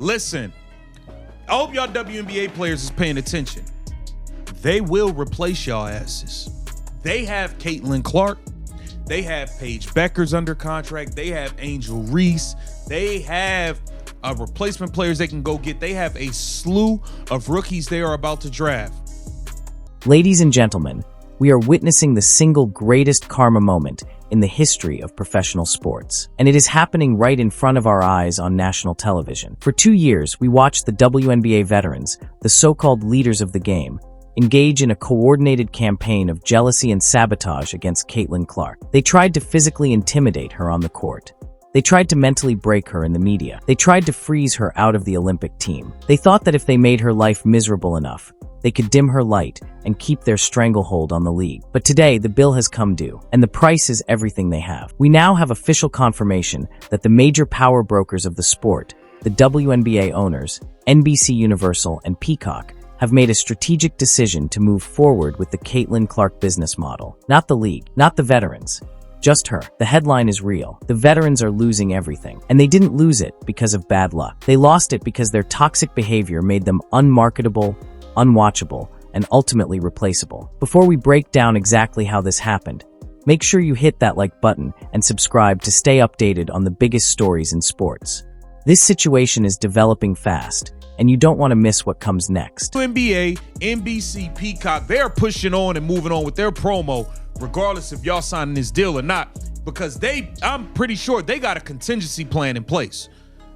Listen, I hope y'all WNBA players is paying attention. They will replace y'all asses. They have Caitlin Clark. They have Paige Beckers under contract. They have Angel Reese. They have replacement players they can go get. They have a slew of rookies they are about to draft. Ladies and gentlemen, we are witnessing the single greatest karma moment in the history of professional sports. And it is happening right in front of our eyes on national television. For 2 years, we watched the WNBA veterans, the so-called leaders of the game, engage in a coordinated campaign of jealousy and sabotage against Caitlin Clark. They tried to physically intimidate her on the court. They tried to mentally break her in the media. They tried to freeze her out of the Olympic team. They thought that if they made her life miserable enough, they could dim her light and keep their stranglehold on the league. But today, the bill has come due, and the price is everything they have. We now have official confirmation that the major power brokers of the sport, the WNBA owners, NBC Universal, and Peacock, have made a strategic decision to move forward with the Caitlin Clark business model. Not the league, not the veterans. Just her. The headline is real. The veterans are losing everything. And they didn't lose it because of bad luck. They lost it because their toxic behavior made them unmarketable, unwatchable, and ultimately replaceable. Before we break down exactly how this happened, make sure you hit that like button and subscribe to stay updated on the biggest stories in sports. This situation is developing fast, and you don't want to miss what comes next. NBA, NBC, Peacock, they are pushing on and moving on with their promo, regardless if y'all signing this deal or not, because I'm pretty sure they got a contingency plan in place.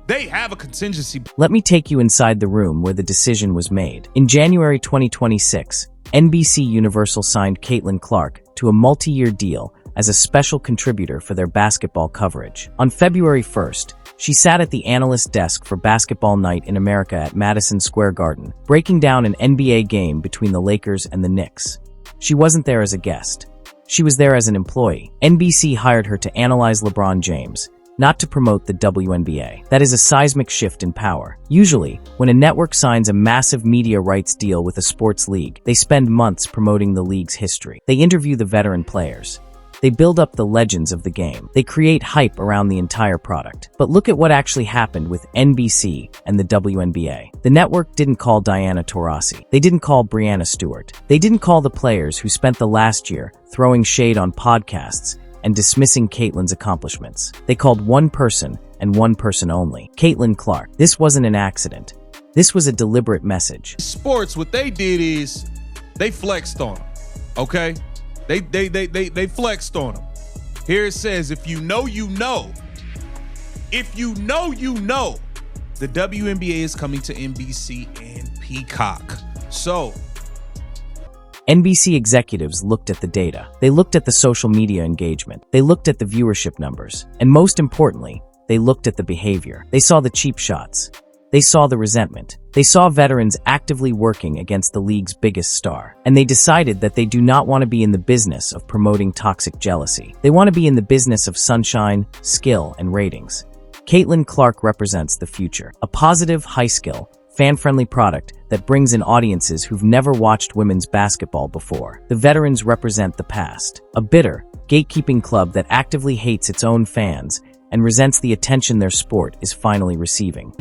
They have a contingency. Let me take you inside the room where the decision was made. In January 2026, NBC Universal signed Caitlin Clark to a multi-year deal as a special contributor for their basketball coverage. On February 1st, she sat at the analyst desk for Basketball Night in America at Madison Square Garden, breaking down an NBA game between the Lakers and the Knicks. She wasn't there as a guest. She was there as an employee. NBC hired her to analyze LeBron James, not to promote the WNBA. That is a seismic shift in power. Usually, when a network signs a massive media rights deal with a sports league, they spend months promoting the league's history. They interview the veteran players. They build up the legends of the game. They create hype around the entire product. But look at what actually happened with NBC and the WNBA. The network didn't call Diana Taurasi. They didn't call Brianna Stewart. They didn't call the players who spent the last year throwing shade on podcasts and dismissing Caitlin's accomplishments. They called one person and one person only, Caitlin Clark. This wasn't an accident. This was a deliberate message. Sports, what they did is they flexed on them, okay? They flexed on them. Here it says, if you know, you know. If you know, you know. The WNBA is coming to NBC and Peacock. So, NBC executives looked at the data. They looked at the social media engagement. They looked at the viewership numbers. And most importantly, they looked at the behavior. They saw the cheap shots. They saw the resentment. They saw veterans actively working against the league's biggest star. And they decided that they do not want to be in the business of promoting toxic jealousy. They want to be in the business of sunshine, skill, and ratings. Caitlin Clark represents the future. A positive, high-skill, fan-friendly product that brings in audiences who've never watched women's basketball before. The veterans represent the past. A bitter, gatekeeping club that actively hates its own fans and resents the attention their sport is finally receiving.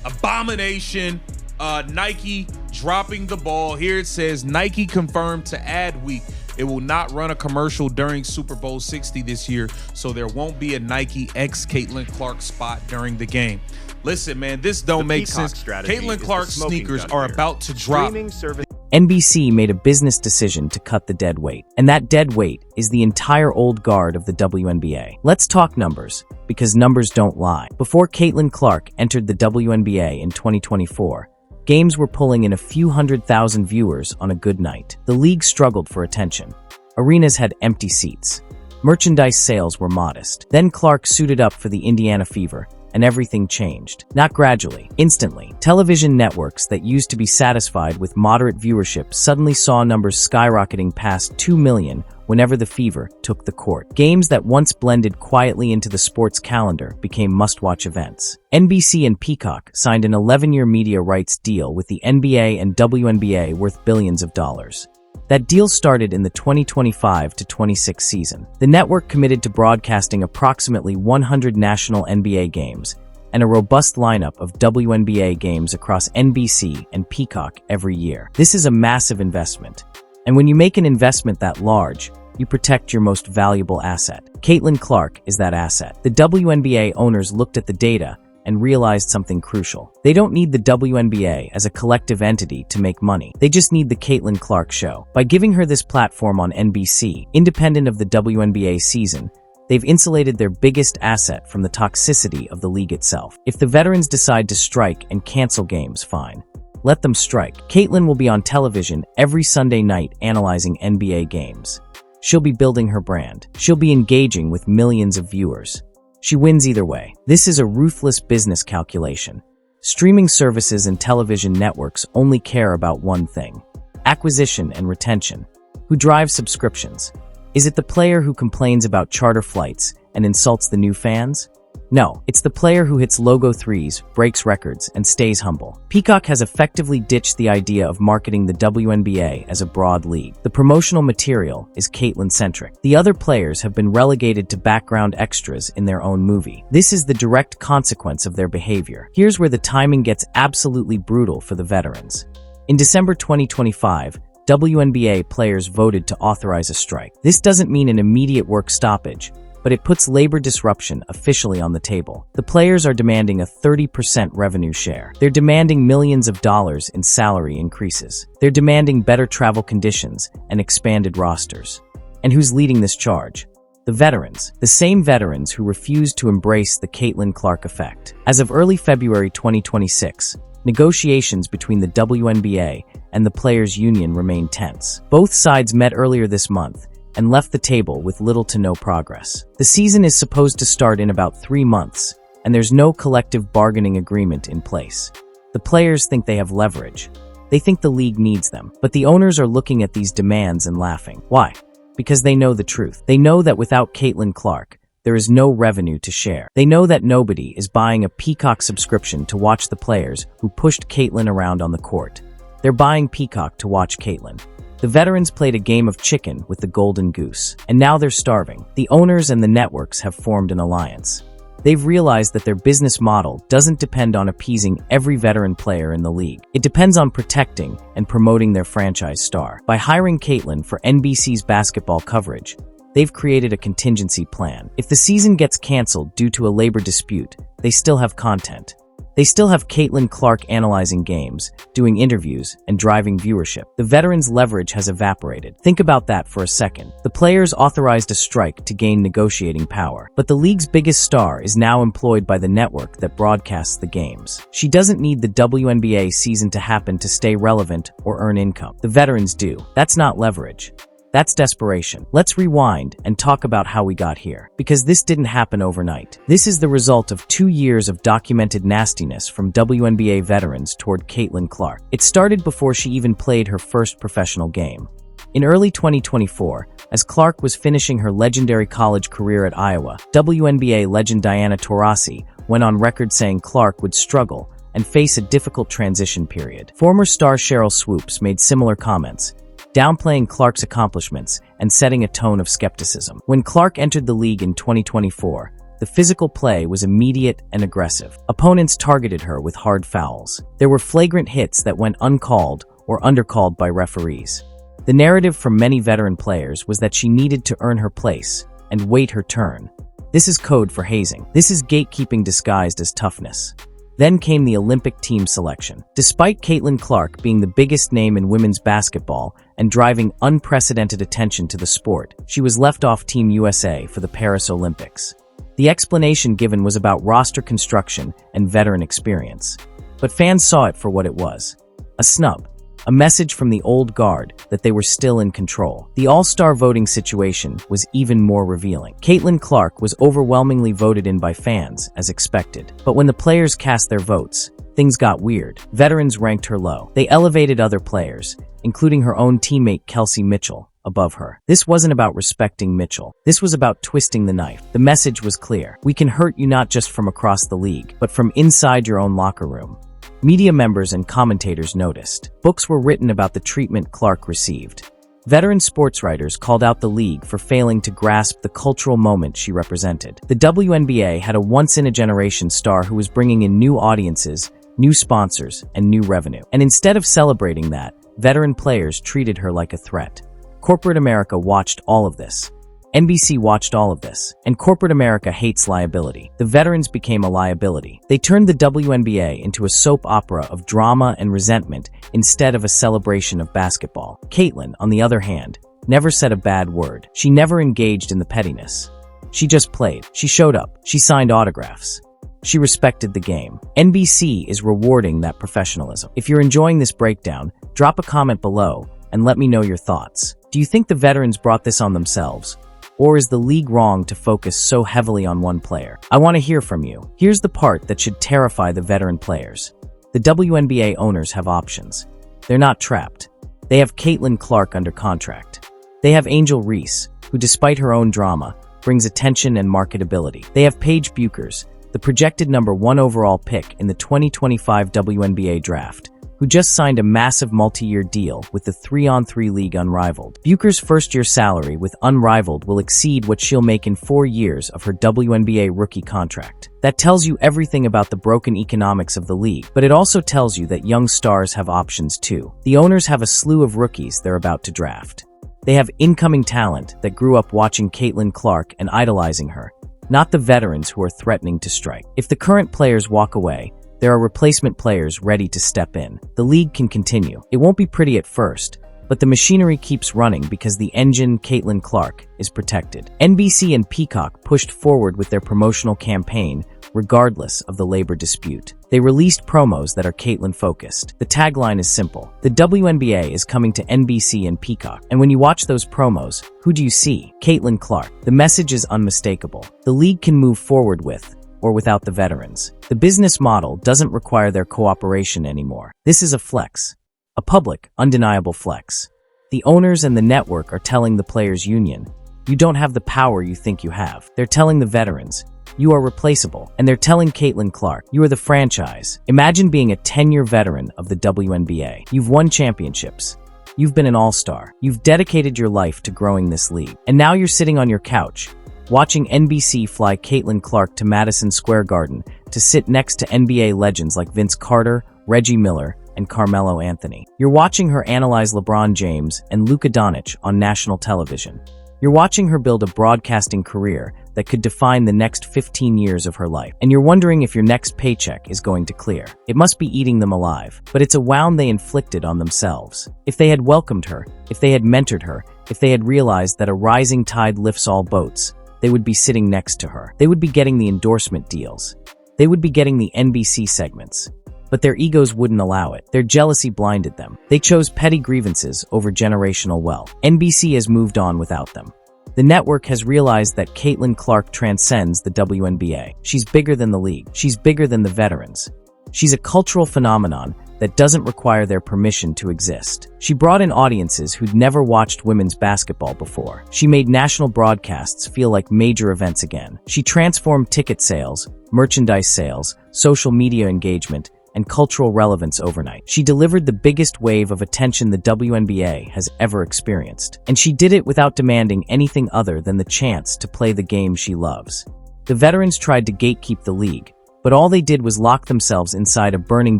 Abomination, Nike dropping the ball. Here it says, Nike confirmed to Adweek it will not run a commercial during Super Bowl 60 this year, so there won't be a Nike x Caitlin Clark spot during the game. Listen, man, this don't make sense. Caitlin Clark's sneakers are about to drop. NBC made a business decision to cut the dead weight, and that dead weight is the entire old guard of the WNBA. Let's talk numbers, because numbers don't lie. Before Caitlin Clark entered the WNBA in 2024, games were pulling in a few 100,000 viewers on a good night. The league struggled for attention. Arenas had empty seats. Merchandise sales were modest. Then Clark suited up for the Indiana Fever, and everything changed. Not gradually, instantly. Television networks that used to be satisfied with moderate viewership suddenly saw numbers skyrocketing past 2 million whenever the Fever took the court. Games that once blended quietly into the sports calendar became must-watch events. NBC and Peacock signed an 11-year media rights deal with the NBA and WNBA worth billions of dollars. That deal started in the 2025-26 season. The network committed to broadcasting approximately 100 national NBA games, and a robust lineup of WNBA games across NBC and Peacock every year. This is a massive investment. And when you make an investment that large, you protect your most valuable asset. Caitlin Clark is that asset. The WNBA owners looked at the data and realized something crucial. They don't need the WNBA as a collective entity to make money. They just need the Caitlin Clark show. By giving her this platform on NBC, independent of the WNBA season, they've insulated their biggest asset from the toxicity of the league itself. If the veterans decide to strike and cancel games, fine. Let them strike. Caitlin will be on television every Sunday night analyzing NBA games. She'll be building her brand. She'll be engaging with millions of viewers. She wins either way. This is a ruthless business calculation. Streaming services and television networks only care about one thing: acquisition and retention. Who drives subscriptions? Is it the player who complains about charter flights and insults the new fans? No, it's the player who hits logo threes, breaks records, and stays humble. Peacock has effectively ditched the idea of marketing the WNBA as a broad league. The promotional material is Caitlin-centric. The other players have been relegated to background extras in their own movie. This is the direct consequence of their behavior. Here's where the timing gets absolutely brutal for the veterans. In December 2025, WNBA players voted to authorize a strike. This doesn't mean an immediate work stoppage, but it puts labor disruption officially on the table. The players are demanding a 30% revenue share. They're demanding millions of dollars in salary increases. They're demanding better travel conditions and expanded rosters. And who's leading this charge? The veterans. The same veterans who refused to embrace the Caitlin Clark effect. As of early February 2026, negotiations between the WNBA and the players' union remain tense. Both sides met earlier this month and left the table with little to no progress. The season is supposed to start in about 3 months, and there's no collective bargaining agreement in place. The players think they have leverage. They think the league needs them. But the owners are looking at these demands and laughing. Why? Because they know the truth. They know that without Caitlin Clark, there is no revenue to share. They know that nobody is buying a Peacock subscription to watch the players who pushed Caitlin around on the court. They're buying Peacock to watch Caitlin. The veterans played a game of chicken with the golden goose, and now they're starving. The owners and the networks have formed an alliance. They've realized that their business model doesn't depend on appeasing every veteran player in the league. It depends on protecting and promoting their franchise star. By hiring Caitlin for NBC's basketball coverage, they've created a contingency plan. If the season gets canceled due to a labor dispute, they still have content. They still have Caitlin Clark analyzing games, doing interviews, and driving viewership. The veterans' leverage has evaporated. Think about that for a second. The players authorized a strike to gain negotiating power. But the league's biggest star is now employed by the network that broadcasts the games. She doesn't need the WNBA season to happen to stay relevant or earn income. The veterans do. That's not leverage. That's desperation. Let's rewind and talk about how we got here. Because this didn't happen overnight. This is the result of 2 years of documented nastiness from WNBA veterans toward Caitlin Clark. It started before she even played her first professional game. In early 2024, as Clark was finishing her legendary college career at Iowa, WNBA legend Diana Taurasi went on record saying Clark would struggle and face a difficult transition period. Former star Sheryl Swoopes made similar comments, downplaying Clark's accomplishments and setting a tone of skepticism. When Clark entered the league in 2024, the physical play was immediate and aggressive. Opponents targeted her with hard fouls. There were flagrant hits that went uncalled or undercalled by referees. The narrative from many veteran players was that she needed to earn her place and wait her turn. This is code for hazing. This is gatekeeping disguised as toughness. Then came the Olympic team selection. Despite Caitlin Clark being the biggest name in women's basketball and driving unprecedented attention to the sport, she was left off Team USA for the Paris Olympics. The explanation given was about roster construction and veteran experience. But fans saw it for what it was: a snub. A message from the old guard that they were still in control. The all-star voting situation was even more revealing. Caitlin Clark was overwhelmingly voted in by fans, as expected. But when the players cast their votes, things got weird. Veterans ranked her low. They elevated other players, including her own teammate Kelsey Mitchell, above her. This wasn't about respecting Mitchell. This was about twisting the knife. The message was clear. We can hurt you not just from across the league, but from inside your own locker room. Media members and commentators noticed. Books were written about the treatment Clark received. Veteran sports writers called out the league for failing to grasp the cultural moment she represented. The WNBA had a once-in-a-generation star who was bringing in new audiences, new sponsors, and new revenue. And instead of celebrating that, veteran players treated her like a threat. Corporate America watched all of this. NBC watched all of this, and corporate America hates liability. The veterans became a liability. They turned the WNBA into a soap opera of drama and resentment instead of a celebration of basketball. Caitlin, on the other hand, never said a bad word. She never engaged in the pettiness. She just played. She showed up. She signed autographs. She respected the game. NBC is rewarding that professionalism. If you're enjoying this breakdown, drop a comment below and let me know your thoughts. Do you think the veterans brought this on themselves? Or is the league wrong to focus so heavily on one player? I want to hear from you. Here's the part that should terrify the veteran players. The WNBA owners have options. They're not trapped. They have Caitlin Clark under contract. They have Angel Reese, who despite her own drama, brings attention and marketability. They have Paige Buchers, the projected #1 overall pick in the 2025 WNBA draft, who just signed a massive multi-year deal with the 3-on-3 league Unrivaled. Bucher's first-year salary with Unrivaled will exceed what she'll make in 4 years of her WNBA rookie contract. That tells you everything about the broken economics of the league, but it also tells you that young stars have options too. The owners have a slew of rookies they're about to draft. They have incoming talent that grew up watching Caitlin Clark and idolizing her, not the veterans who are threatening to strike. If the current players walk away, there are replacement players ready to step in. The league can continue. It won't be pretty at first, but the machinery keeps running because the engine, Caitlin Clark, is protected. NBC and Peacock pushed forward with their promotional campaign, regardless of the labor dispute. They released promos that are Caitlin-focused. The tagline is simple. The WNBA is coming to NBC and Peacock. And when you watch those promos, who do you see? Caitlin Clark. The message is unmistakable. The league can move forward with, or without the veterans. The business model doesn't require their cooperation anymore. This is a flex. A public, undeniable flex. The owners and the network are telling the players' union, you don't have the power you think you have. They're telling the veterans, you are replaceable. And they're telling Caitlin Clark, you are the franchise. Imagine being a 10-year veteran of the WNBA. You've won championships. You've been an all-star. You've dedicated your life to growing this league. And now you're sitting on your couch, watching NBC fly Caitlin Clark to Madison Square Garden to sit next to NBA legends like Vince Carter, Reggie Miller, and Carmelo Anthony. You're watching her analyze LeBron James and Luka Doncic on national television. You're watching her build a broadcasting career that could define the next 15 years of her life. And you're wondering if your next paycheck is going to clear. It must be eating them alive. But it's a wound they inflicted on themselves. If they had welcomed her, if they had mentored her, if they had realized that a rising tide lifts all boats, they would be sitting next to her. They would be getting the endorsement deals. They would be getting the NBC segments. But their egos wouldn't allow it. Their jealousy blinded them. They chose petty grievances over generational wealth. NBC has moved on without them. The network has realized that Caitlin Clark transcends the WNBA. She's bigger than the league. She's bigger than the veterans. She's a cultural phenomenon that doesn't require their permission to exist. She brought in audiences who'd never watched women's basketball before. She made national broadcasts feel like major events again. She transformed ticket sales, merchandise sales, social media engagement, and cultural relevance overnight. She delivered the biggest wave of attention the WNBA has ever experienced. And she did it without demanding anything other than the chance to play the game she loves. The veterans tried to gatekeep the league, but all they did was lock themselves inside a burning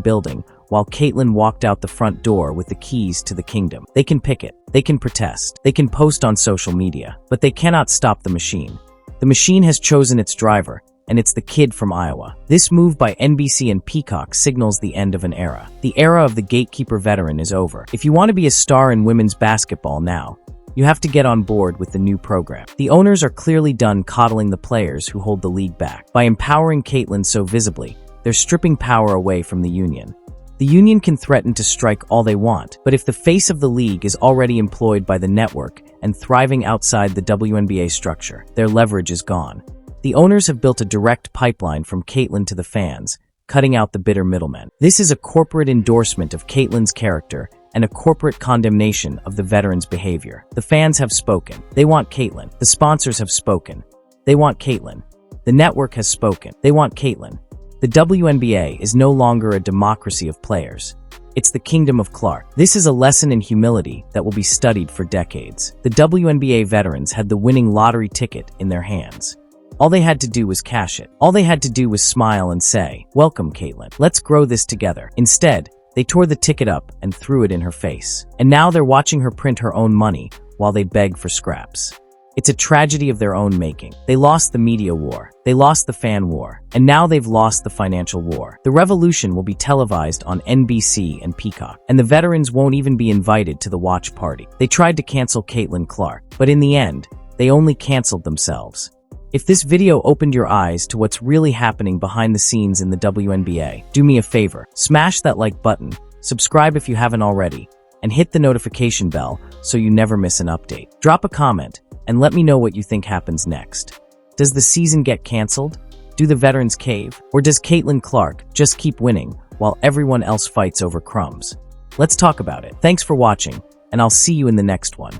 building while Caitlin walked out the front door with the keys to the kingdom. They can picket, they can protest, they can post on social media, but they cannot stop the machine. The machine has chosen its driver, and it's the kid from Iowa. This move by NBC and Peacock signals the end of an era. The era of the gatekeeper veteran is over. If you want to be a star in women's basketball now, you have to get on board with the new program. The owners are clearly done coddling the players who hold the league back. By empowering Caitlin so visibly, they're stripping power away from the union. The union can threaten to strike all they want, but if the face of the league is already employed by the network and thriving outside the WNBA structure, their leverage is gone. The owners have built a direct pipeline from Caitlin to the fans, cutting out the bitter middlemen. This is a corporate endorsement of Caitlin's character and a corporate condemnation of the veterans' behavior. The fans have spoken. They want Caitlin. The sponsors have spoken. They want Caitlin. The network has spoken. They want Caitlin. The WNBA is no longer a democracy of players. It's the kingdom of Clark. This is a lesson in humility that will be studied for decades. The WNBA veterans had the winning lottery ticket in their hands. All they had to do was cash it. All they had to do was smile and say, "Welcome, Caitlin. Let's grow this together." Instead, they tore the ticket up and threw it in her face. And now they're watching her print her own money while they beg for scraps. It's a tragedy of their own making. They lost the media war. They lost the fan war. And now they've lost the financial war. The revolution will be televised on NBC and Peacock. And the veterans won't even be invited to the watch party. They tried to cancel Caitlin Clark, but in the end, they only canceled themselves. If this video opened your eyes to what's really happening behind the scenes in the WNBA, do me a favor, smash that like button, subscribe if you haven't already, and hit the notification bell so you never miss an update. Drop a comment and let me know what you think happens next. Does the season get canceled? Do the veterans cave? Or does Caitlin Clark just keep winning while everyone else fights over crumbs? Let's talk about it. Thanks for watching, and I'll see you in the next one.